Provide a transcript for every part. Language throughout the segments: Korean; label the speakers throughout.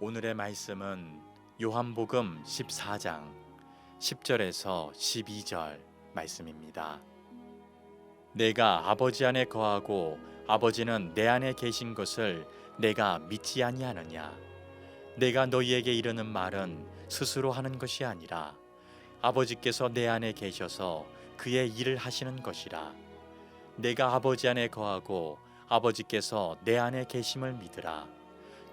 Speaker 1: 오늘의 말씀은 요한복음 14장 10절에서 12절 말씀입니다. 내가 아버지 안에 거하고 아버지는 내 안에 계신 것을 내가 믿지 아니하느냐? 내가 너희에게 이르는 말은 스스로 하는 것이 아니라 아버지께서 내 안에 계셔서 그의 일을 하시는 것이라. 내가 아버지 안에 거하고 아버지께서 내 안에 계심을 믿으라.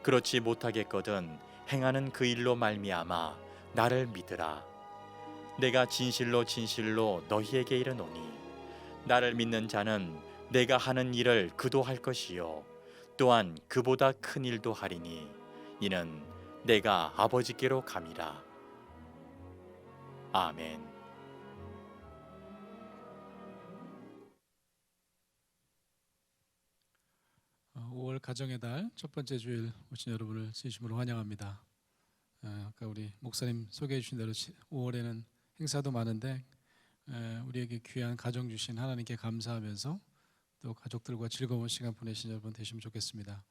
Speaker 1: 그렇지 못하겠거든 행하는 그 일로 말미암아 나를 믿으라. 내가 진실로 진실로 너희에게 이르노니 나를 믿는 자는 내가 하는 일을 그도 할 것이요 또한 그보다 큰 일도 하리니 이는 내가 아버지께로 감이라. 아멘.
Speaker 2: 5월 가정의 달 첫 번째 주일 오신 여러분을 진심으로 환영합니다. 아까 우리 목사님 소개해 주신 대로 5월에는 행사도 많은데 우리에게 귀한 가정 주신 하나님께 감사하면서 또 가족들과 즐거운 시간 보내신 여러분 되시면 좋겠습니다.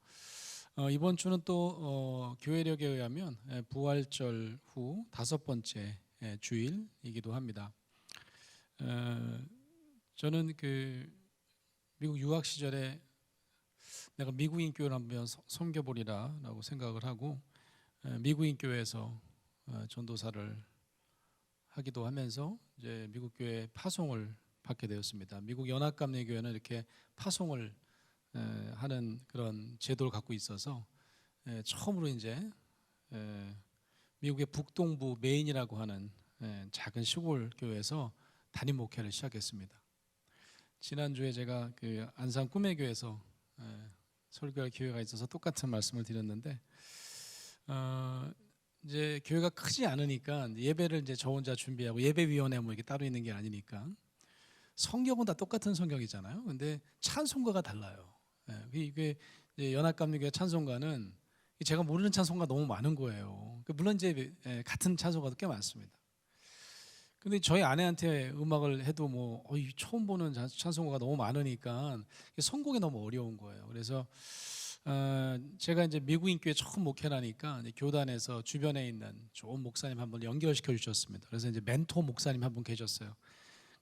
Speaker 2: 이번 주는 또 교회력에 의하면 부활절 후 5번째 주일이기도 합니다. 저는 그 미국 유학 시절에 내가 미국인 교회를 한번 섬겨보리라라고 생각을 하고 미국인 교회에서 전도사를 하기도 하면서 이제 미국 교회 파송을 받게 되었습니다. 미국 연합감리교회는 이렇게 파송을 하는 그런 제도를 갖고 있어서 처음으로 이제 미국의 북동부 메인이라고 하는 작은 시골 교회에서 담임 목회를 시작했습니다. 지난주에 제가 그 안산 꿈의교회에서 설교할 기회가 있어서 똑같은 말씀을 드렸는데 이제 교회가 크지 않으니까 예배를 이제 저 혼자 준비하고 예배위원회 뭐 이렇게 따로 있는 게 아니니까 성경은 다 똑같은 성경이잖아요. 근데 찬송가가 달라요. 이게 연합감리교회 찬송가는 제가 모르는 찬송가 너무 많은 거예요. 물론 이제 같은 찬송가도 꽤 많습니다. 근데 저희 아내한테 음악을 해도 뭐 처음 보는 찬송가가 너무 많으니까 선곡이 너무 어려운 거예요. 그래서 제가 이제 미국인 교회 처음 목회를 하니까 이제 교단에서 주변에 있는 좋은 목사님 한 분 연결시켜 주셨습니다. 그래서 이제 멘토 목사님 한 분 계셨어요.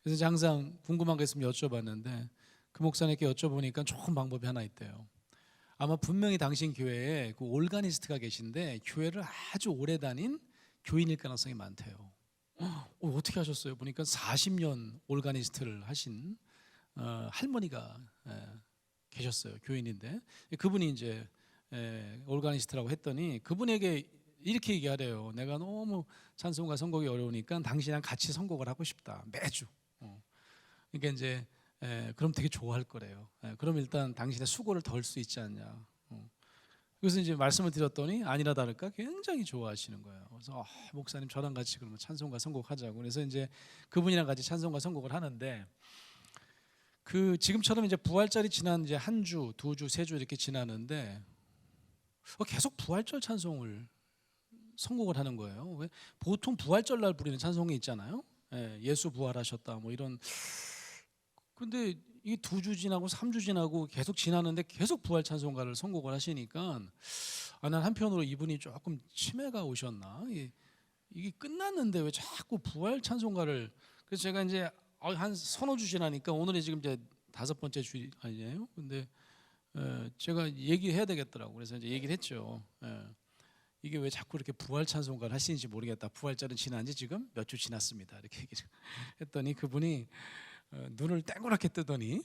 Speaker 2: 그래서 이제 항상 궁금한 게 있으면 여쭤봤는데 그 목사님께 여쭤보니까 좋은 방법이 하나 있대요. 아마 분명히 당신 교회에 그 올가니스트가 계신데 교회를 아주 오래 다닌 교인일 가능성이 많대요. 어떻게 하셨어요? 보니까 40년 올가니스트를 하신 할머니가 계셨어요. 교인인데 그분이 이제 올가니스트라고 했더니 그분에게 이렇게 얘기하래요. 내가 너무 찬송가 선곡이 어려우니까 당신이랑 같이 선곡을 하고 싶다. 매주. 그러니까 이제 그럼 되게 좋아할 거래요. 그럼 일단 당신의 수고를 덜 수 있지 않냐. 그래서 이제 말씀을 드렸더니 아니라 다를까 굉장히 좋아하시는 거예요. 그래서 목사님 저랑 같이 그러면 찬송가 선곡하자고. 그래서 이제 그분이랑 같이 찬송가 선곡을 하는데 그 지금처럼 이제 부활절이 지난 이제 한 주, 두 주, 세 주 이렇게 지나는데 계속 부활절 찬송을 선곡을 하는 거예요. 왜? 보통 부활절 날 부르는 찬송이 있잖아요. 예수 부활하셨다 뭐 이런. 근데 이 두 주 지나고 3주 지나고 계속 지나는데 계속 부활 찬송가를 선곡을 하시니까 난 한편으로 이분이 조금 치매가 오셨나? 이게 끝났는데 왜 자꾸 부활 찬송가를. 그래서 제가 이제 한 서너 주 지나니까 오늘이 지금 이제 5번째 주일 아니에요? 근데 제가 얘기해야 되겠더라고. 그래서 이제 얘기를 했죠. 이게 왜 자꾸 이렇게 부활 찬송가를 하시는지 모르겠다. 부활절은 지난 지 지금 몇 주 지났습니다. 이렇게 얘기를 했더니 그분이 눈을 땡그랗게 뜨더니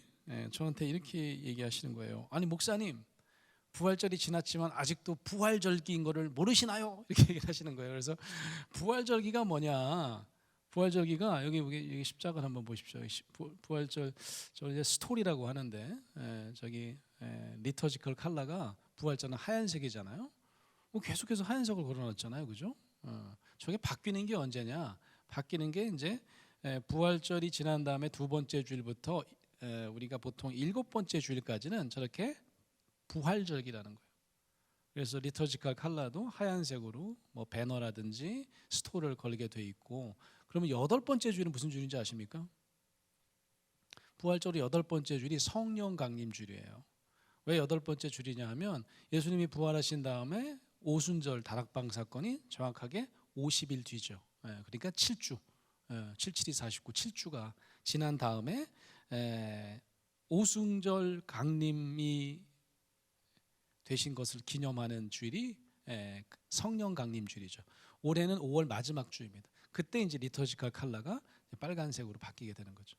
Speaker 2: 저한테 이렇게 얘기하시는 거예요. 아니 목사님, 부활절이 지났지만 아직도 부활절기인 거를 모르시나요? 이렇게 얘기를 하시는 거예요. 그래서 부활절기가 뭐냐? 부활절기가 여기 십자가를 한번 보십시오. 부활절 저 이제 스토리라고 하는데 저기 리터지컬 컬러가 부활절은 하얀색이잖아요. 계속해서 하얀색을 걸어놨잖아요, 그죠? 저게 바뀌는 게 언제냐? 바뀌는 게 이제 부활절이 지난 다음에 두 번째 주일부터 우리가 보통 7번째 주일까지는 저렇게 부활절기라는 거예요. 그래서 리터지컬 컬러도 하얀색으로 뭐 배너라든지 스토를 걸게 돼 있고. 그러면 8번째 주일은 무슨 주일인지 아십니까? 부활절이 8번째 주일이 성령 강림 주일이에요. 왜 8번째 주일이냐 하면 예수님이 부활하신 다음에 오순절 다락방 사건이 정확하게 50일 뒤죠. 그러니까 7주, 77이 49, 7주가 지난 다음에 오순절 강림이 되신 것을 기념하는 주일이 성령 강림 주일이죠. 올해는 5월 마지막 주입니다. 그때 이제 리터지컬 컬러가 빨간색으로 바뀌게 되는 거죠.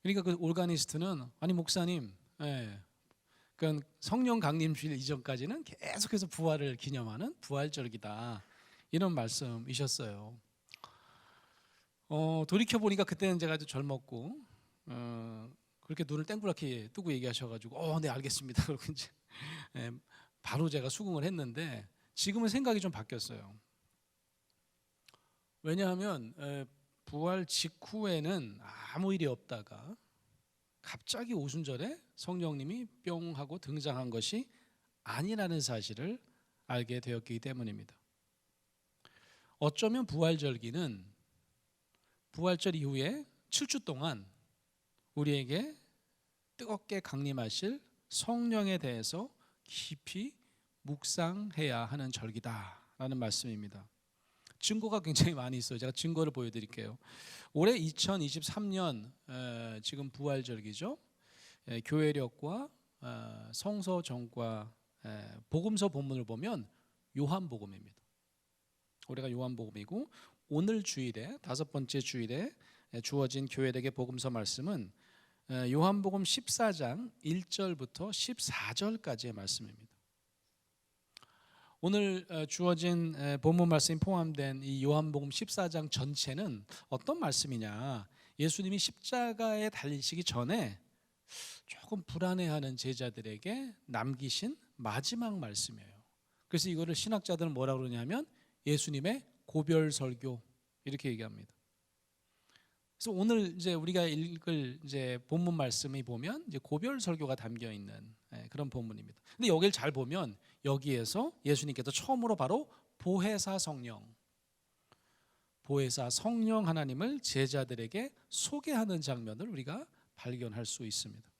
Speaker 2: 그러니까 그 올가니스트는 아니 목사님, 그러니까 성령 강림 주일 이전까지는 계속해서 부활을 기념하는 부활절기다 이런 말씀이셨어요. 돌이켜 보니까 그때는 제가 아주 젊었고 그렇게 눈을 땡그랗게 뜨고 얘기하셔가지고 네 알겠습니다. 그러고 이제 바로 제가 수긍을 했는데 지금은 생각이 좀 바뀌었어요. 왜냐하면 부활 직후에는 아무 일이 없다가 갑자기 오순절에 성령님이 뿅 하고 등장한 것이 아니라는 사실을 알게 되었기 때문입니다. 어쩌면 부활절기는 부활절 이후에 7주 동안 우리에게 뜨겁게 강림하실 성령에 대해서 깊이 묵상해야 하는 절기다라는 말씀입니다. 증거가 굉장히 많이 있어요. 제가 증거를 보여드릴게요. 올해 2023년 지금 부활절기죠. 교회력과 성서정과 복음서 본문을 보면 요한복음입니다. 올해가 요한복음이고 오늘 주일에 5번째 주일에 주어진 교회력의 복음서 말씀은 요한복음 14장 1절부터 14절까지의 말씀입니다. 오늘 주어진 본문 말씀이 포함된 이 요한복음 14장 전체는 어떤 말씀이냐? 예수님이 십자가에 달리시기 전에 조금 불안해하는 제자들에게 남기신 마지막 말씀이에요. 그래서 이거를 신학자들은 뭐라고 그러냐면 예수님의 고별 설교 이렇게 얘기합니다. 그래서 오늘 이제 우리가 읽을 이제 본문 말씀이 보면 이제 고별 설교가 담겨 있는 그런 본문입니다. 근데 여기를 잘 보면 여기에서 예수님께서 처음으로 바로 보혜사 성령 하나님을 제자들에게 소개하는 장면을 우리가 발견할 수 있습니다.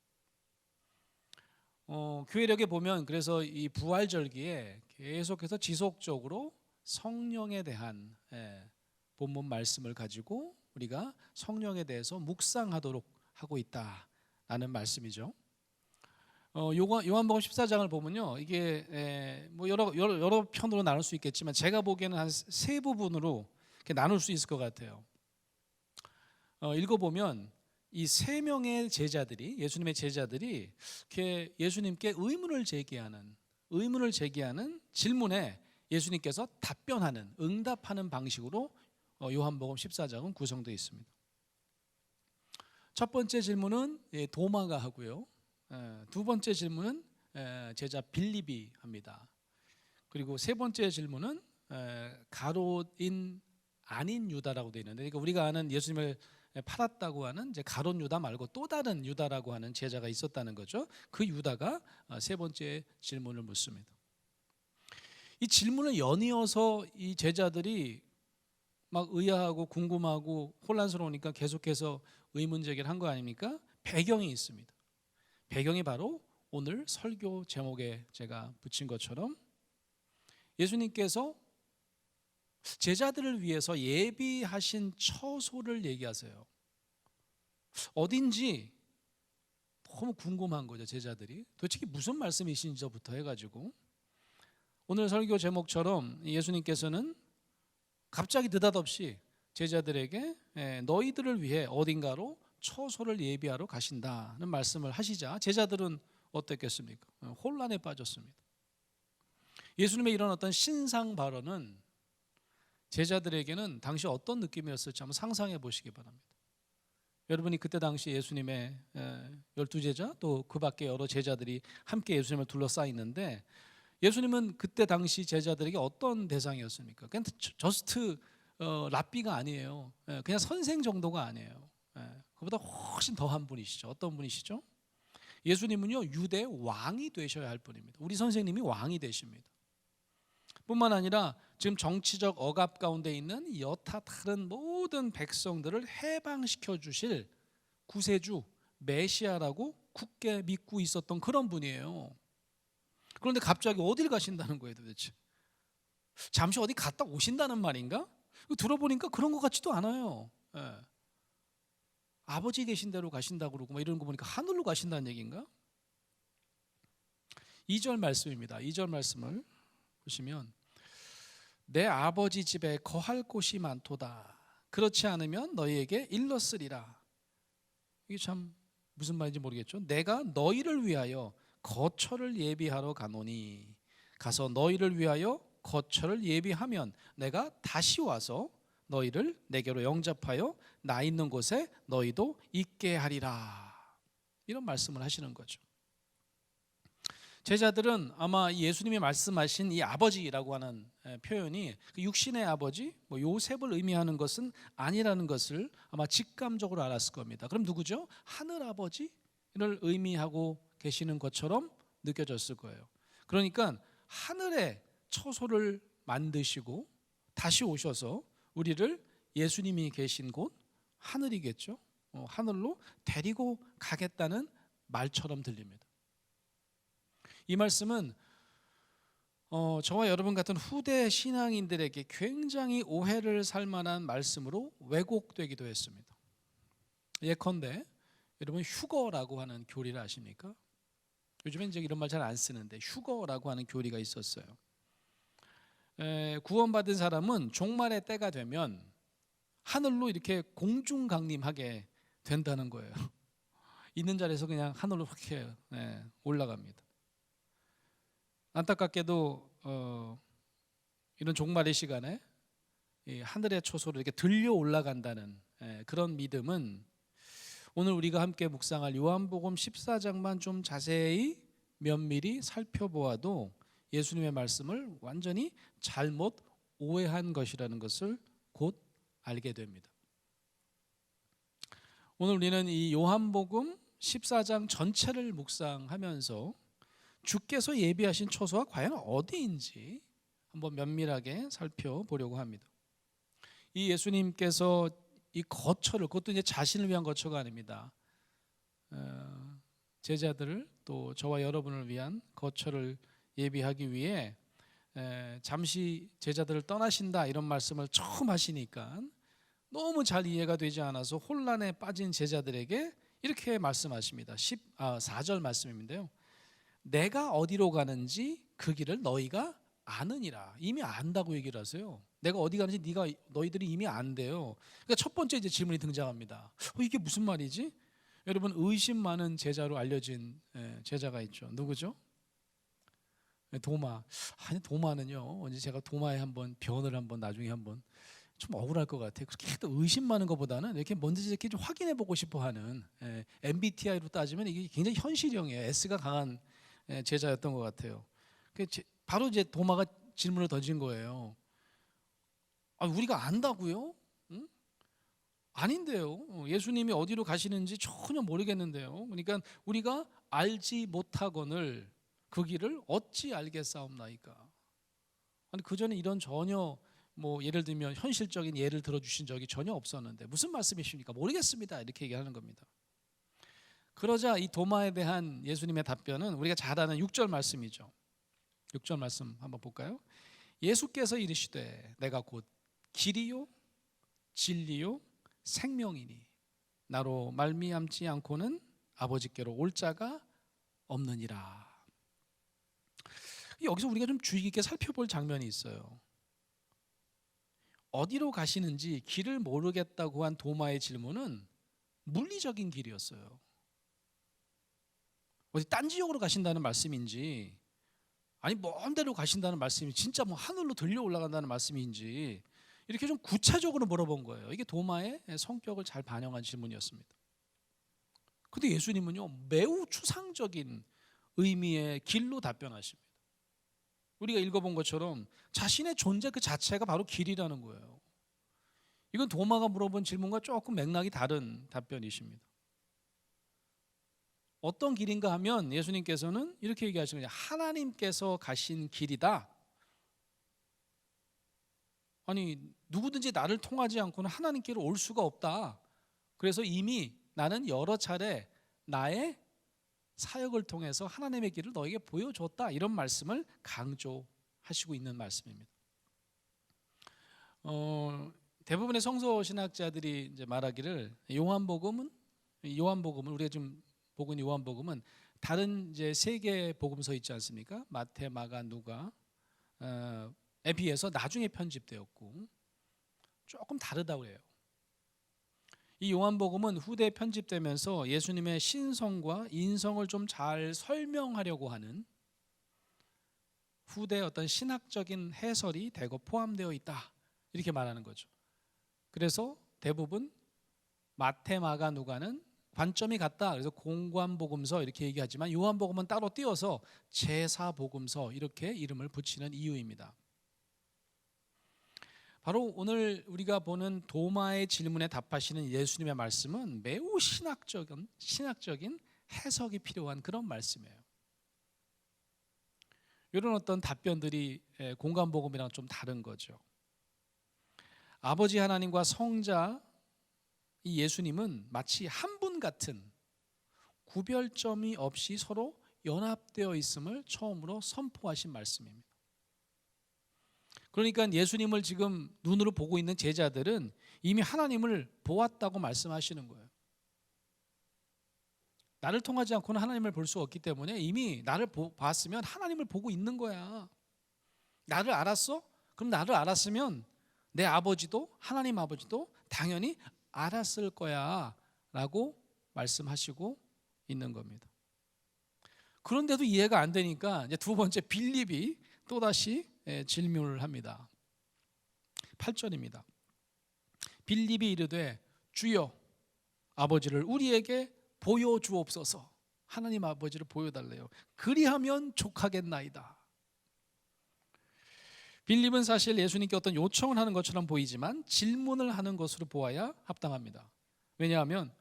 Speaker 2: 교회력에 보면 그래서 이 부활절기에 계속해서 지속적으로 성령에 대한 본문 말씀을 가지고 우리가 성령에 대해서 묵상하도록 하고 있다라는 말씀이죠. 요한복음 14장을 보면요, 이게 뭐 여러 편으로 나눌 수 있겠지만 제가 보기에는 한 세 부분으로 이렇게 나눌 수 있을 것 같아요. 읽어보면 이 세 명의 제자들이 예수님의 제자들이 이렇게 예수님께 의문을 제기하는 질문에 예수님께서 답변하는 응답하는 방식으로 요한복음 14장은 구성되어 있습니다. 첫 번째 질문은 도마가 하고요. 두 번째 질문은 제자 빌립이 합니다. 그리고 세 번째 질문은 가롯인 아닌 유다라고 되어 있는데, 그러니까 우리가 아는 예수님을 팔았다고 하는 이제 가롯 유다 말고 또 다른 유다라고 하는 제자가 있었다는 거죠. 그 유다가 세 번째 질문을 묻습니다. 이 질문을 연이어서 이 제자들이 막 의아하고 궁금하고 혼란스러우니까 계속해서 의문 제기를 한 거 아닙니까? 배경이 있습니다. 배경이 바로 오늘 설교 제목에 제가 붙인 것처럼 예수님께서 제자들을 위해서 예비하신 처소를 얘기하세요. 어딘지 너무 궁금한 거죠. 제자들이 도대체 무슨 말씀이신지부터 해가지고 오늘 설교 제목처럼 예수님께서는 갑자기 느닷없이 제자들에게 너희들을 위해 어딘가로 처소를 예비하러 가신다는 말씀을 하시자 제자들은 어땠겠습니까? 혼란에 빠졌습니다. 예수님의 이런 어떤 신상 발언은 제자들에게는 당시 어떤 느낌이었을지 한번 상상해 보시기 바랍니다. 여러분이 그때 당시 예수님의 12제자 또 그 밖에 여러 제자들이 함께 예수님을 둘러싸여 있는데 예수님은 그때 당시 제자들에게 어떤 대상이었습니까? 그냥 저스트 랍비가 아니에요. 그냥 선생 정도가 아니에요. 그보다 훨씬 더한 분이시죠. 어떤 분이시죠? 예수님은요, 유대 왕이 되셔야 할 분입니다. 우리 선생님이 왕이 되십니다. 뿐만 아니라 지금 정치적 억압 가운데 있는 여타 다른 모든 백성들을 해방시켜 주실 구세주 메시아라고 굳게 믿고 있었던 그런 분이에요. 그런데 갑자기 어딜 가신다는 거예요, 도대체? 잠시 어디 갔다 오신다는 말인가? 들어보니까 그런 것 같지도 않아요. 예. 아버지 계신 데로 가신다고 그러고 뭐 이런 거 보니까 하늘로 가신다는 얘기인가? 2절 말씀입니다. 2절 말씀을 보시면 내 아버지 집에 거할 곳이 많도다. 그렇지 않으면 너희에게 일렀으리라. 이게 참 무슨 말인지 모르겠죠. 내가 너희를 위하여 거처를 예비하러 가노니 가서 너희를 위하여 거처를 예비하면 내가 다시 와서 너희를 내게로 영접하여 나 있는 곳에 너희도 있게 하리라. 이런 말씀을 하시는 거죠. 제자들은 아마 예수님이 말씀하신 이 아버지라고 하는 표현이 육신의 아버지, 요셉을 의미하는 것은 아니라는 것을 아마 직감적으로 알았을 겁니다. 그럼 누구죠? 하늘 아버지를 의미하고 계시는 것처럼 느껴졌을 거예요. 그러니까 하늘에 처소를 만드시고 다시 오셔서 우리를 예수님이 계신 곳 하늘이겠죠. 하늘로 데리고 가겠다는 말처럼 들립니다. 이 말씀은 저와 여러분 같은 후대 신앙인들에게 굉장히 오해를 살 만한 말씀으로 왜곡되기도 했습니다. 예컨대 여러분 휴거라고 하는 교리를 아십니까? 요즘엔 이제 이런 말 잘 안 쓰는데 휴거라고 하는 교리가 있었어요. 구원받은 사람은 종말의 때가 되면 하늘로 이렇게 공중강림하게 된다는 거예요. 있는 자리에서 그냥 하늘로 이렇게 올라갑니다. 안타깝게도 이런 종말의 시간에 이 하늘의 초소로 이렇게 들려 올라간다는 그런 믿음은 오늘 우리가 함께 묵상할 요한복음 14장만 좀 자세히 면밀히 살펴보아도 예수님의 말씀을 완전히 잘못 오해한 것이라는 것을 곧 알게 됩니다. 오늘 우리는 이 요한복음 14장 전체를 묵상하면서 주께서 예비하신 처소가 과연 어디인지 한번 면밀하게 살펴보려고 합니다. 이 예수님께서 이 거처를, 그것도 이제 자신을 위한 거처가 아닙니다. 제자들을 또 저와 여러분을 위한 거처를 예비하기 위해 잠시 제자들을 떠나신다 이런 말씀을 처음 하시니까 너무 잘 이해가 되지 않아서 혼란에 빠진 제자들에게 이렇게 말씀하십니다. 4절 말씀인데요. 내가 어디로 가는지 그 길을 너희가 아느니라. 이미 안다고 얘기를 하세요. 내가 어디 가는지 너희들이 이미 안대요. 그러니까 첫 번째 이제 질문이 등장합니다. 이게 무슨 말이지? 여러분 의심 많은 제자로 알려진 제자가 있죠. 누구죠? 도마. 아니 도마는요. 언제 제가 도마에 한번 변을 한번 나중에 한번 좀 억울할 것 같아요. 그렇게 또 의심 많은 것보다는 이렇게 뭔지 이렇게 좀 확인해 보고 싶어하는 MBTI로 따지면 이게 굉장히 현실형이에요. S가 강한 제자였던 것 같아요. 바로 이제 도마가 질문을 던진 거예요. 우리가 안다고요? 응? 아닌데요. 예수님이 어디로 가시는지 전혀 모르겠는데요. 그러니까 우리가 알지 못하거늘 그 길을 어찌 알겠사옵나이까. 아니 그 전에 이런 전혀 예를 들면 현실적인 예를 들어주신 적이 전혀 없었는데 무슨 말씀이십니까? 모르겠습니다. 이렇게 얘기하는 겁니다. 그러자 이 도마에 대한 예수님의 답변은 우리가 잘 아는 6절 말씀이죠. 6절 말씀 한번 볼까요? 예수께서 이르시되 내가 곧 길이요 진리요 생명이니 나로 말미암지 않고는 아버지께로 올 자가 없느니라. 여기서 우리가 좀 주의 깊게 살펴볼 장면이 있어요. 어디로 가시는지 길을 모르겠다고 한 도마의 질문은 물리적인 길이었어요. 어디 딴 지역으로 가신다는 말씀인지 아니 먼 데로 가신다는 말씀이 진짜 하늘로 들려 올라간다는 말씀인지 이렇게 좀 구체적으로 물어본 거예요. 이게 도마의 성격을 잘 반영한 질문이었습니다. 근데 예수님은요 매우 추상적인 의미의 길로 답변하십니다. 우리가 읽어본 것처럼 자신의 존재 그 자체가 바로 길이라는 거예요. 이건 도마가 물어본 질문과 조금 맥락이 다른 답변이십니다. 어떤 길인가 하면 예수님께서는 이렇게 얘기하시는 거예요. 하나님께서 가신 길이다. 아니 누구든지 나를 통하지 않고는 하나님께로 올 수가 없다. 그래서 이미 나는 여러 차례 나의 사역을 통해서 하나님의 길을 너에게 보여줬다. 이런 말씀을 강조하시고 있는 말씀입니다. 대부분의 성서 신학자들이 이제 말하기를 요한복음은 우리가 지금 보고 있는 요한복음은 다른 이제 세 개의 복음서 있지 않습니까? 마태, 마가, 누가 에 비해서 나중에 편집되었고 조금 다르다고 해요. 이 요한복음은 후대에 편집되면서 예수님의 신성과 인성을 좀 잘 설명하려고 하는 후대의 어떤 신학적인 해설이 대거 포함되어 있다, 이렇게 말하는 거죠. 그래서 대부분 마태, 마가, 누가는 관점이 같다, 그래서 공관복음서 이렇게 얘기하지만 요한복음은 따로 띄어서 제사복음서 이렇게 이름을 붙이는 이유입니다. 바로 오늘 우리가 보는 도마의 질문에 답하시는 예수님의 말씀은 매우 신학적인 해석이 필요한 그런 말씀이에요. 이런 어떤 답변들이 공관복음이랑 좀 다른 거죠. 아버지 하나님과 성자 이 예수님은 마치 한 분 같은 구별점이 없이 서로 연합되어 있음을 처음으로 선포하신 말씀입니다. 그러니까 예수님을 지금 눈으로 보고 있는 제자들은 이미 하나님을 보았다고 말씀하시는 거예요. 나를 통하지 않고는 하나님을 볼 수 없기 때문에 이미 나를 봤으면 하나님을 보고 있는 거야. 나를 알았어? 그럼 나를 알았으면 내 아버지도, 하나님 아버지도 당연히 알았을 거야 라고 말씀하시고 있는 겁니다. 그런데도 이해가 안 되니까 이제 두 번째 빌립이 또다시 질문을 합니다. 8절입니다. 빌립이 이르되 주여 아버지를 우리에게 보여주옵소서. 하나님 아버지를 보여달래요. 그리하면 족하겠나이다. 빌립은 사실 예수님께 어떤 요청을 하는 것처럼 보이지만 질문을 하는 것으로 보아야 합당합니다. 왜냐하면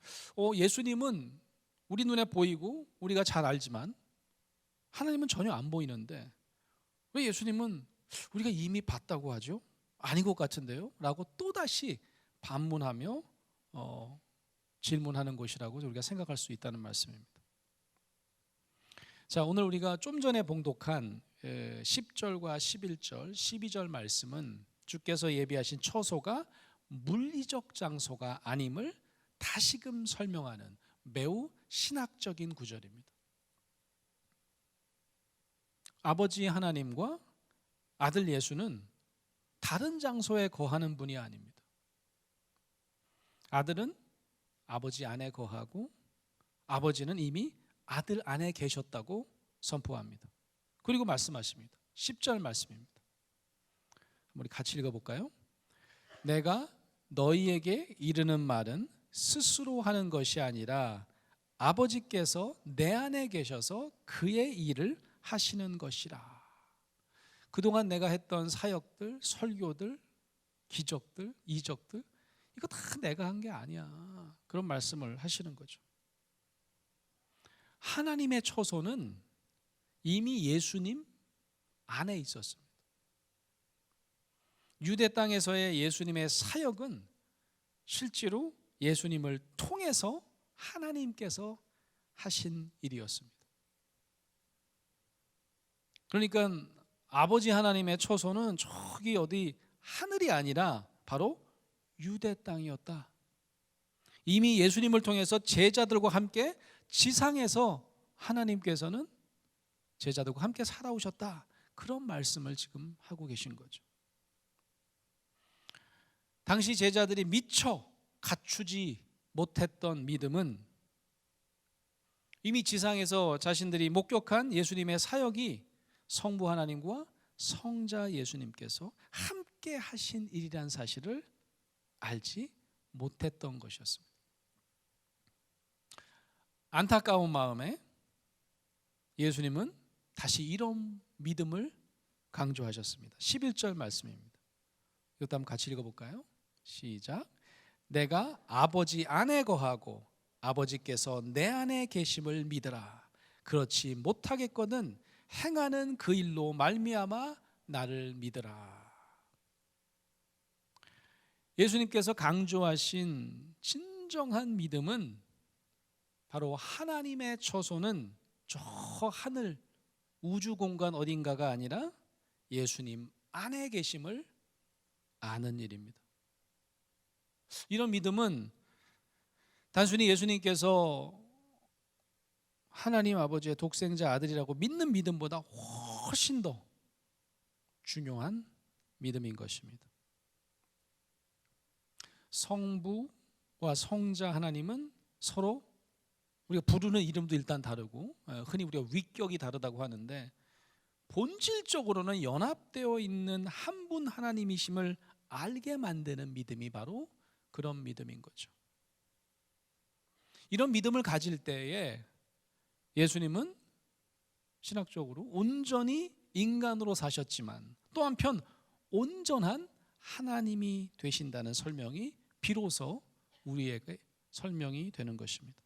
Speaker 2: 예수님은 우리 눈에 보이고 우리가 잘 알지만 하나님은 전혀 안 보이는데 왜 예수님은 우리가 이미 봤다고 하죠? 아닌 것 같은데요? 라고 또다시 반문하며 질문하는 것이라고 우리가 생각할 수 있다는 말씀입니다. 자, 오늘 우리가 좀 전에 봉독한 10절과 11절, 12절 말씀은 주께서 예비하신 처소가 물리적 장소가 아님을 다시금 설명하는 매우 신학적인 구절입니다. 아버지 하나님과 아들 예수는 다른 장소에 거하는 분이 아닙니다. 아들은 아버지 안에 거하고 아버지는 이미 아들 안에 계셨다고 선포합니다. 그리고 말씀하십니다. 10절 말씀입니다. 우리 같이 읽어볼까요? 내가 너희에게 이르는 말은 스스로 하는 것이 아니라 아버지께서 내 안에 계셔서 그의 일을 하시는 것이라. 그동안 내가 했던 사역들, 설교들, 기적들, 이적들 이거 다 내가 한 게 아니야. 그런 말씀을 하시는 거죠. 하나님의 처소는 이미 예수님 안에 있었습니다. 유대 땅에서의 예수님의 사역은 실제로 예수님을 통해서 하나님께서 하신 일이었습니다. 그러니까 아버지 하나님의 처소는 저기 어디 하늘이 아니라 바로 유대 땅이었다. 이미 예수님을 통해서 제자들과 함께 지상에서 하나님께서는 제자들과 함께 살아오셨다. 그런 말씀을 지금 하고 계신 거죠. 당시 제자들이 미처 갖추지 못했던 믿음은 이미 지상에서 자신들이 목격한 예수님의 사역이 성부 하나님과 성자 예수님께서 함께 하신 일이란 사실을 알지 못했던 것이었습니다. 안타까운 마음에 예수님은 다시 이런 믿음을 강조하셨습니다. 11절 말씀입니다. 이것도 한번 같이 읽어볼까요? 시작. 내가 아버지 안에 거하고 아버지께서 내 안에 계심을 믿으라. 그렇지 못하겠거든 행하는 그 일로 말미암아 나를 믿으라. 예수님께서 강조하신 진정한 믿음은 바로 하나님의 처소는 저 하늘 우주 공간 어딘가가 아니라 예수님 안에 계심을 아는 일입니다. 이런 믿음은 단순히 예수님께서 하나님 아버지의 독생자 아들이라고 믿는 믿음보다 훨씬 더 중요한 믿음인 것입니다. 성부와 성자 하나님은 서로 우리가 부르는 이름도 일단 다르고 흔히 우리가 위격이 다르다고 하는데 본질적으로는 연합되어 있는 한 분 하나님이심을 알게 만드는 믿음이 바로 그런 믿음인 거죠. 이런 믿음을 가질 때에 예수님은 신학적으로 온전히 인간으로 사셨지만 또 한편 온전한 하나님이 되신다는 설명이 비로소 우리에게 설명이 되는 것입니다.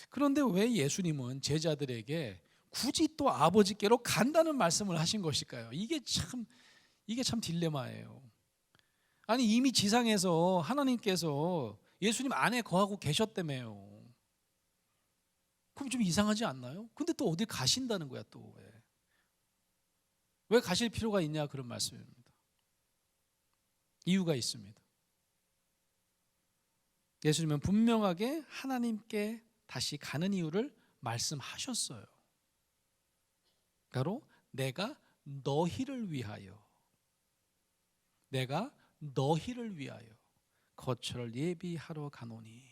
Speaker 2: 그런데 왜 예수님은 제자들에게 굳이 또 아버지께로 간다는 말씀을 하신 것일까요? 이게 참 딜레마예요. 아니 이미 지상에서 하나님께서 예수님 안에 거하고 계셨다며요. 그럼 좀 이상하지 않나요? 근데 또 어디 가신다는 거야 또. 왜 가실 필요가 있냐 그런 말씀입니다. 이유가 있습니다. 예수님은 분명하게 하나님께 다시 가는 이유를 말씀하셨어요. 바로 내가 너희를 위하여 거처를 예비하러 가노니.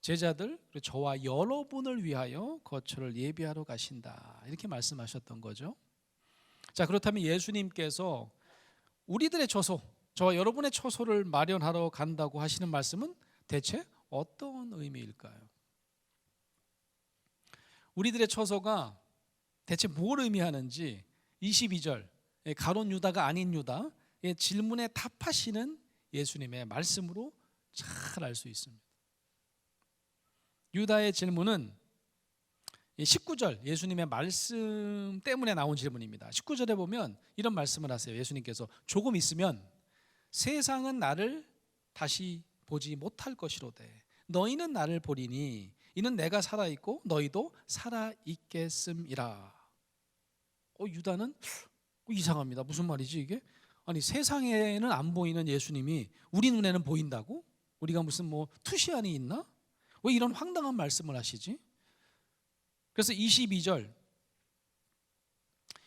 Speaker 2: 제자들 그리고 저와 여러분을 위하여 거처를 예비하러 가신다 이렇게 말씀하셨던 거죠. 자, 그렇다면 예수님께서 우리들의 처소, 저와 여러분의 처소를 마련하러 간다고 하시는 말씀은 대체 어떤 의미일까요? 우리들의 처소가 대체 뭘 의미하는지 22절 가룟 유다가 아닌 유다의 질문에 답하시는 예수님의 말씀으로 잘 알 수 있습니다. 유다의 질문은 19절 예수님의 말씀 때문에 나온 질문입니다. 19절에 보면 이런 말씀을 하세요. 예수님께서 조금 있으면 세상은 나를 다시 보지 못할 것이로되 너희는 나를 보리니 이는 내가 살아있고 너희도 살아있겠음이라. 유다는 이상합니다. 무슨 말이지 이게? 아니 세상에는 안 보이는 예수님이 우리 눈에는 보인다고? 우리가 무슨 투시안이 있나? 왜 이런 황당한 말씀을 하시지? 그래서 22절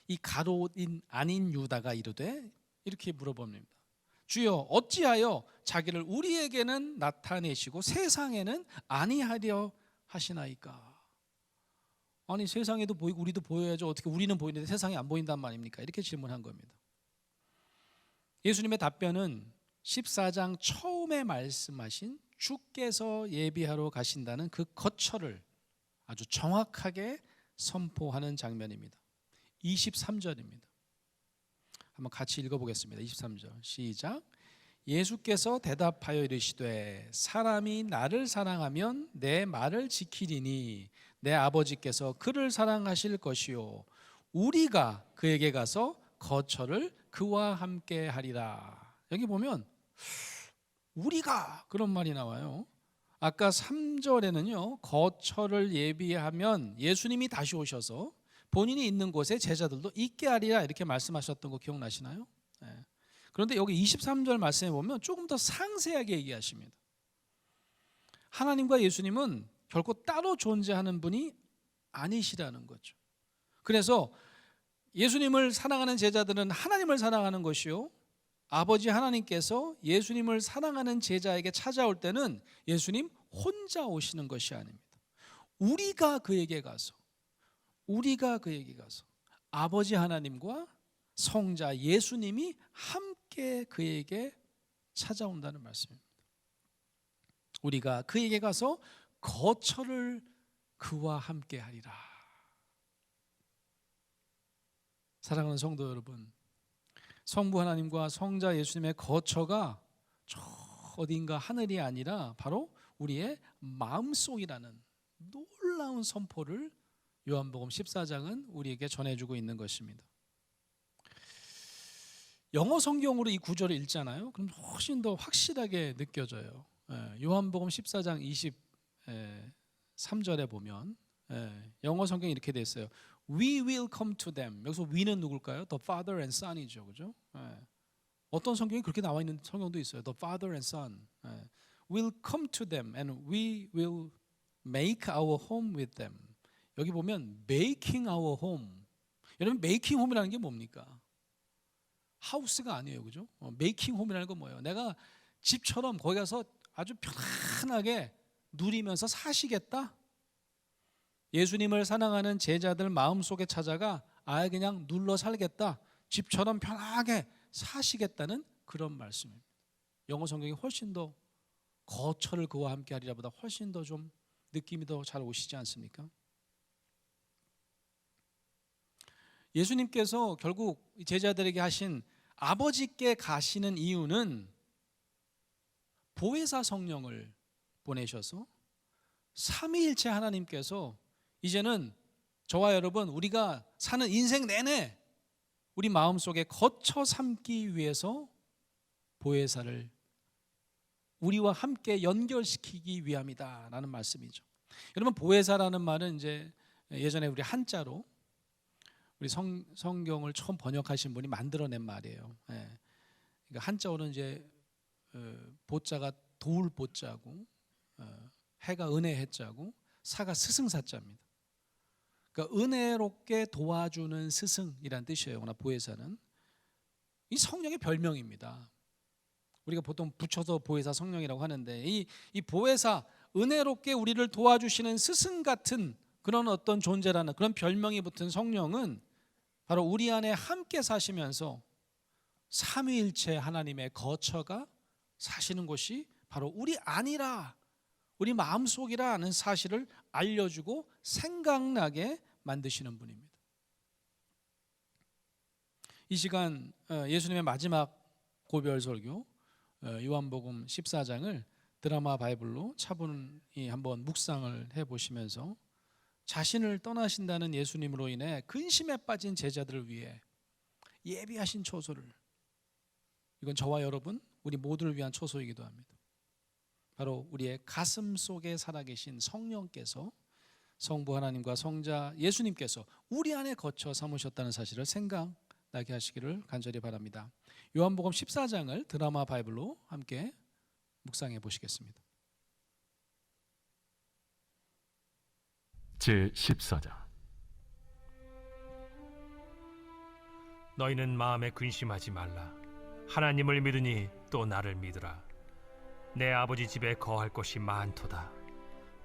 Speaker 2: 이 가롯인 아닌 유다가 이르되 이렇게 물어봅니다. 주여 어찌하여 자기를 우리에게는 나타내시고 세상에는 아니하려 하시나이까? 아니 세상에도 보이고 우리도 보여야죠. 어떻게 우리는 보이는데 세상에 안 보인단 말입니까? 이렇게 질문한 겁니다. 예수님의 답변은 14장 처음에 말씀하신 주께서 예비하러 가신다는 그 거처를 아주 정확하게 선포하는 장면입니다. 23절입니다. 한번 같이 읽어보겠습니다. 23절 시작. 예수께서 대답하여 이르시되 사람이 나를 사랑하면 내 말을 지키리니 내 아버지께서 그를 사랑하실 것이요 우리가 그에게 가서 거처를 그와 함께 하리라. 여기 보면 우리가 그런 말이 나와요. 아까 3절에는요 거처를 예비하면 예수님이 다시 오셔서 본인이 있는 곳에 제자들도 있게 하리라 이렇게 말씀하셨던 거 기억나시나요? 네. 그런데 여기 23절 말씀에 보면 조금 더 상세하게 얘기하십니다. 하나님과 예수님은 결코 따로 존재하는 분이 아니시라는 거죠. 그래서 예수님을 사랑하는 제자들은 하나님을 사랑하는 것이요 아버지 하나님께서 예수님을 사랑하는 제자에게 찾아올 때는 예수님 혼자 오시는 것이 아닙니다. 우리가 그에게 가서 아버지 하나님과 성자 예수님이 함께 그에게 찾아온다는 말씀입니다. 우리가 그에게 가서 거처를 그와 함께 하리라. 사랑하는 성도 여러분, 성부 하나님과 성자 예수님의 거처가 저 어딘가 하늘이 아니라 바로 우리의 마음속이라는 놀라운 선포를 요한복음 14장은 우리에게 전해주고 있는 것입니다. 영어 성경으로 이 구절을 읽잖아요. 그럼 훨씬 더 확실하게 느껴져요. 요한복음 14장 23절에 보면 영어 성경이 이렇게 돼 있어요. We will come to them. 여기서 we는 누굴까요? The Father and Son이죠, 그죠? 어떤 성경이 그렇게 나와 있는 성경도 있어요. The Father and Son will come to them and we will make our home with them. 여기 보면 making our home. 여러분 making home이라는 게 뭡니까? 하우스가 아니에요, 그죠? making home이라는 건 뭐예요? 내가 집처럼 거기 가서 아주 편안하게 누리면서 사시겠다. 예수님을 사랑하는 제자들 마음속에 찾아가 아예 그냥 눌러 살겠다. 집처럼 편하게 사시겠다는 그런 말씀입니다. 영어 성경이 훨씬 더 거처를 그와 함께 하리라 보다 훨씬 더 좀 느낌이 더 잘 오시지 않습니까? 예수님께서 결국 제자들에게 하신 아버지께 가시는 이유는 보혜사 성령을 보내셔서 삼위일체 하나님께서 이제는 저와 여러분 우리가 사는 인생 내내 우리 마음속에 거쳐 삼기 위해서 보혜사를 우리와 함께 연결시키기 위함이다라는 말씀이죠. 여러분 보혜사라는 말은 이제 예전에 우리 한자로 우리 성경을 처음 번역하신 분이 만들어낸 말이에요. 그러니까 한자어는 이제 보자가 도울 보자고 해가 은혜 해자고 사가 스승사자입니다. 그러니까 은혜롭게 도와주는 스승이란 뜻이에요. 그러나 보혜사는 이 성령의 별명입니다. 우리가 보통 붙여서 보혜사 성령이라고 하는데 이 보혜사 은혜롭게 우리를 도와주시는 스승 같은 그런 어떤 존재라는 그런 별명이 붙은 성령은 바로 우리 안에 함께 사시면서 삼위일체 하나님의 거처가 사시는 곳이 바로 우리 안이라 우리 마음속이라는 사실을 알려주고 생각나게 만드시는 분입니다. 이 시간 예수님의 마지막 고별 설교 요한복음 14장을 드라마 바이블로 차분히 한번 묵상을 해보시면서 자신을 떠나신다는 예수님으로 인해 근심에 빠진 제자들을 위해 예비하신 초소를 이건 저와 여러분 우리 모두를 위한 초소이기도 합니다. 바로 우리의 가슴 속에 살아계신 성령께서 성부 하나님과 성자 예수님께서 우리 안에 거쳐 삼으셨다는 사실을 생각나게 하시기를 간절히 바랍니다. 요한복음 14장을 드라마 바이블로 함께 묵상해 보시겠습니다.
Speaker 3: 제14장
Speaker 4: 너희는 마음에 근심하지 말라. 하나님을 믿으니 또 나를 믿으라. 내 아버지 집에 거할 곳이 많도다.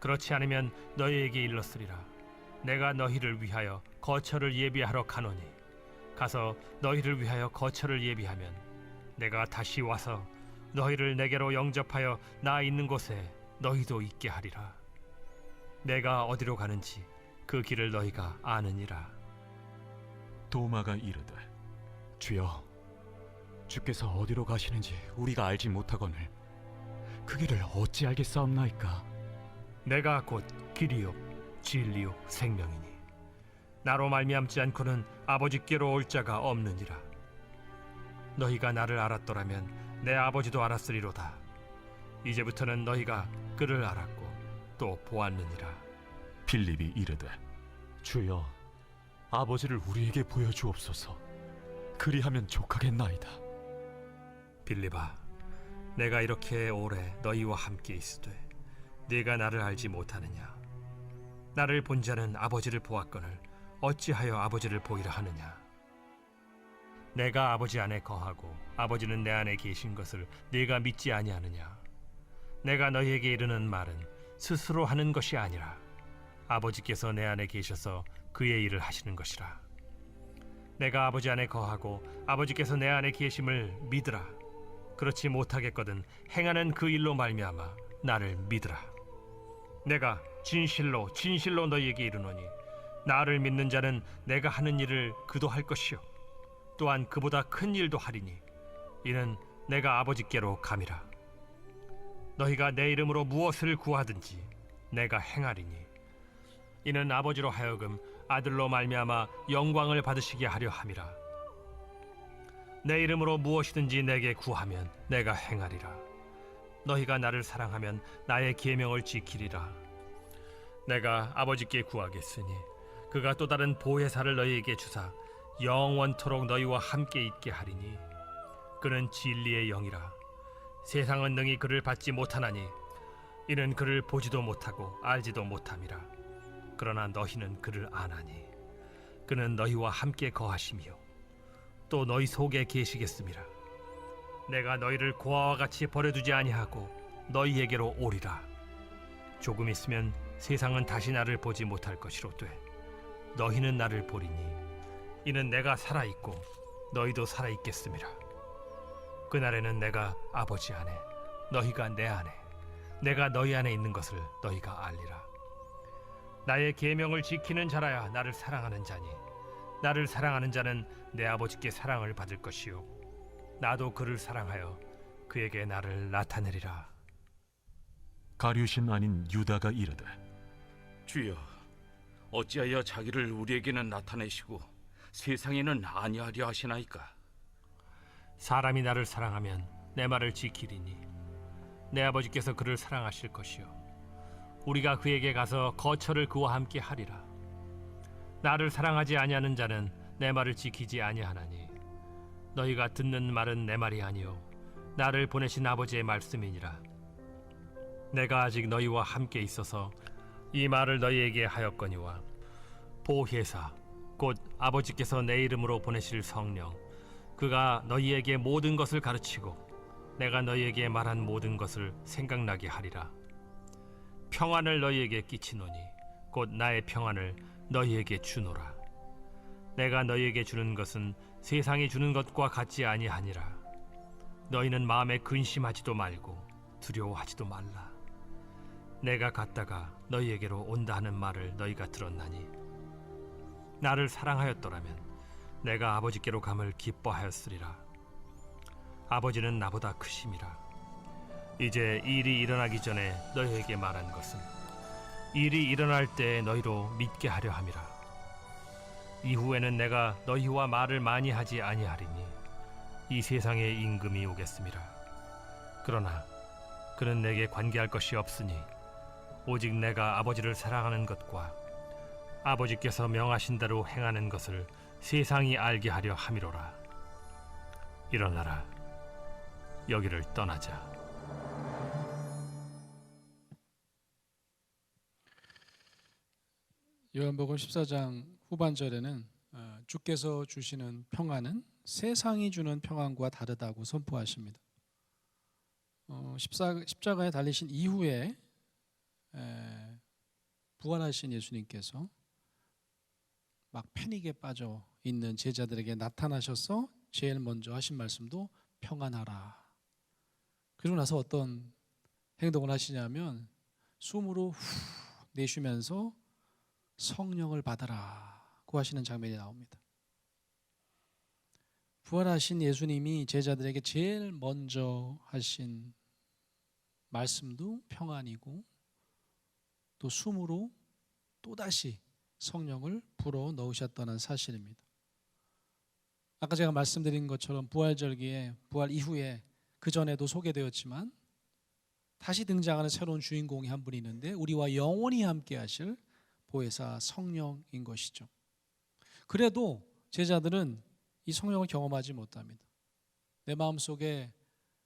Speaker 4: 그렇지 않으면 너희에게 일렀으리라. 내가 너희를 위하여 거처를 예비하러 가노니 가서 너희를 위하여 거처를 예비하면 내가 다시 와서 너희를 내게로 영접하여 나 있는 곳에 너희도 있게 하리라. 내가 어디로 가는지 그 길을 너희가 아느니라.
Speaker 3: 도마가 이르되 주여 주께서 어디로 가시는지 우리가 알지 못하거늘 그 길을 어찌 알겠사옵나이까.
Speaker 4: 내가 곧 길이요 진리요 생명이니 나로 말미암지 않고는 아버지께로 올 자가 없느니라. 너희가 나를 알았더라면 내 아버지도 알았으리로다. 이제부터는 너희가 그를 알았고 또 보았느니라.
Speaker 3: 빌립이 이르되 주여 아버지를 우리에게 보여주옵소서. 그리하면 족하겠나이다.
Speaker 4: 빌립아, 내가 이렇게 오래 너희와 함께 있으되 네가 나를 알지 못하느냐? 나를 본 자는 아버지를 보았거늘 어찌하여 아버지를 보이라 하느냐? 내가 아버지 안에 거하고 아버지는 내 안에 계신 것을 네가 믿지 아니하느냐? 내가 너희에게 이르는 말은 스스로 하는 것이 아니라 아버지께서 내 안에 계셔서 그의 일을 하시는 것이라. 내가 아버지 안에 거하고 아버지께서 내 안에 계심을 믿으라. 그렇지 못하겠거든 행하는 그 일로 말미암아 나를 믿으라. 내가 진실로 진실로 너희에게 이르노니 나를 믿는 자는 내가 하는 일을 그도 할 것이요 또한 그보다 큰 일도 하리니 이는 내가 아버지께로 감이라. 너희가 내 이름으로 무엇을 구하든지 내가 행하리니 이는 아버지로 하여금 아들로 말미암아 영광을 받으시게 하려 함이라. 내 이름으로 무엇이든지 내게 구하면 내가 행하리라. 너희가 나를 사랑하면 나의 계명을 지키리라. 내가 아버지께 구하겠으니 그가 또 다른 보혜사를 너희에게 주사 영원토록 너희와 함께 있게 하리니 그는 진리의 영이라. 세상은 능히 그를 받지 못하나니 이는 그를 보지도 못하고 알지도 못함이라. 그러나 너희는 그를 아나니 그는 너희와 함께 거하시며 또 너희 속에 계시겠음이라. 내가 너희를 고아와 같이 버려두지 아니하고 너희에게로 오리라. 조금 있으면 세상은 다시 나를 보지 못할 것이로되 너희는 나를 보리니 이는 내가 살아있고 너희도 살아있겠음이라. 그날에는 내가 아버지 안에 너희가 내 안에 내가 너희 안에 있는 것을 너희가 알리라. 나의 계명을 지키는 자라야 나를 사랑하는 자니 나를 사랑하는 자는 내 아버지께 사랑을 받을 것이요 나도 그를 사랑하여 그에게 나를 나타내리라.
Speaker 3: 가룟신 아닌 유다가 이르되
Speaker 5: 주여, 어찌하여 자기를 우리에게는 나타내시고 세상에는 아니하려 하시나이까?
Speaker 4: 사람이 나를 사랑하면 내 말을 지키리니 내 아버지께서 그를 사랑하실 것이요 우리가 그에게 가서 거처를 그와 함께 하리라. 나를 사랑하지 아니하는 자는 내 말을 지키지 아니하나니 너희가 듣는 말은 내 말이 아니요 나를 보내신 아버지의 말씀이니라. 내가 아직 너희와 함께 있어서 이 말을 너희에게 하였거니와 보혜사 곧 아버지께서 내 이름으로 보내실 성령 그가 너희에게 모든 것을 가르치고 내가 너희에게 말한 모든 것을 생각나게 하리라. 평안을 너희에게 끼치노니 곧 나의 평안을 너희에게 주노라. 내가 너희에게 주는 것은 세상이 주는 것과 같지 아니하니라. 너희는 마음에 근심하지도 말고 두려워하지도 말라. 내가 갔다가 너희에게로 온다 하는 말을 너희가 들었나니 나를 사랑하였더라면 내가 아버지께로 감을 기뻐하였으리라. 아버지는 나보다 크심이라. 이제 일이 일어나기 전에 너희에게 말한 것은 일이 일어날 때 너희로 믿게 하려 함이라. 이후에는 내가 너희와 말을 많이 하지 아니하리니 이 세상에 임금이 오겠음이라. 그러나 그는 내게 관계할 것이 없으니 오직 내가 아버지를 사랑하는 것과 아버지께서 명하신 대로 행하는 것을 세상이 알게 하려 함이로라. 일어나라. 여기를 떠나자.
Speaker 2: 요한복음 14장 후반절에는 주께서 주시는 평안은 세상이 주는 평안과 다르다고 선포하십니다. 십자가에 달리신 이후에 부활하신 예수님께서 막 패닉에 빠져 있는 제자들에게 나타나셔서 제일 먼저 하신 말씀도 평안하라. 그러고 나서 어떤 행동을 하시냐면 숨으로 후 내쉬면서 성령을 받아라고 하시는 장면이 나옵니다. 부활하신 예수님이 제자들에게 제일 먼저 하신 말씀도 평안이고 또 숨으로 또다시 성령을 불어 넣으셨다는 사실입니다. 아까 제가 말씀드린 것처럼 부활절기에 부활 이후에 그 전에도 소개되었지만 다시 등장하는 새로운 주인공이 한 분이 있는데 우리와 영원히 함께 하실 보혜사 성령인 것이죠. 그래도 제자들은 이 성령을 경험하지 못합니다. 내 마음속에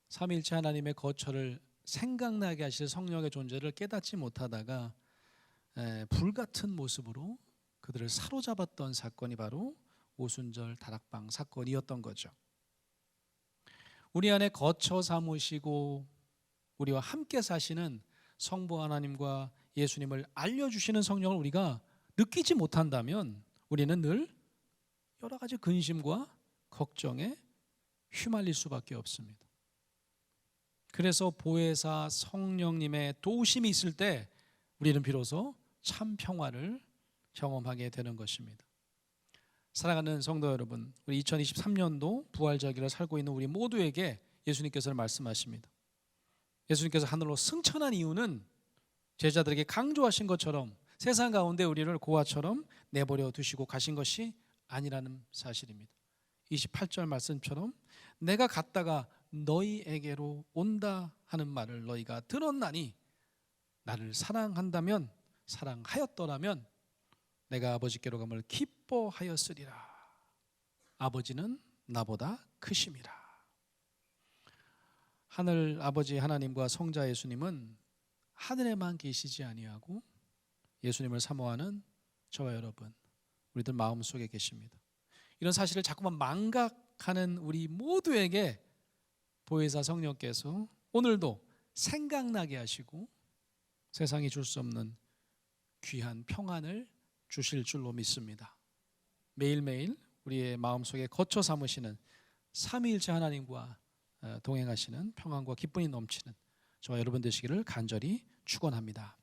Speaker 2: 삼위일체 하나님의 거처를 생각나게 하실 성령의 존재를 깨닫지 못하다가 불같은 모습으로 그들을 사로잡았던 사건이 바로 오순절 다락방 사건이었던 거죠. 우리 안에 거처 삼으시고 우리와 함께 사시는 성부 하나님과 예수님을 알려주시는 성령을 우리가 느끼지 못한다면 우리는 늘 여러 가지 근심과 걱정에 휘말릴 수밖에 없습니다. 그래서 보혜사 성령님의 도우심이 있을 때 우리는 비로소 참 평화를 경험하게 되는 것입니다. 사랑하는 성도 여러분, 우리 2023년도 부활절기를 살고 있는 우리 모두에게 예수님께서는 말씀하십니다. 예수님께서 하늘로 승천한 이유는 제자들에게 강조하신 것처럼 세상 가운데 우리를 고아처럼 내버려 두시고 가신 것이 아니라는 사실입니다. 28절 말씀처럼 내가 갔다가 너희에게로 온다 하는 말을 너희가 들었나니 나를 사랑한다면 사랑하였더라면 내가 아버지께로 감을 기뻐하였으리라. 아버지는 나보다 크심이라. 하늘 아버지 하나님과 성자 예수님은 하늘에만 계시지 아니하고 예수님을 사모하는 저와 여러분, 우리들 마음속에 계십니다. 이런 사실을 자꾸만 망각하는 우리 모두에게 보혜사 성령께서 오늘도 생각나게 하시고 세상이 줄 수 없는 귀한 평안을 주실 줄로 믿습니다. 매일매일 우리의 마음속에 거처 삼으시는 삼위일체 하나님과 동행하시는 평안과 기쁨이 넘치는 저와 여러분 되시기를 간절히 축원합니다.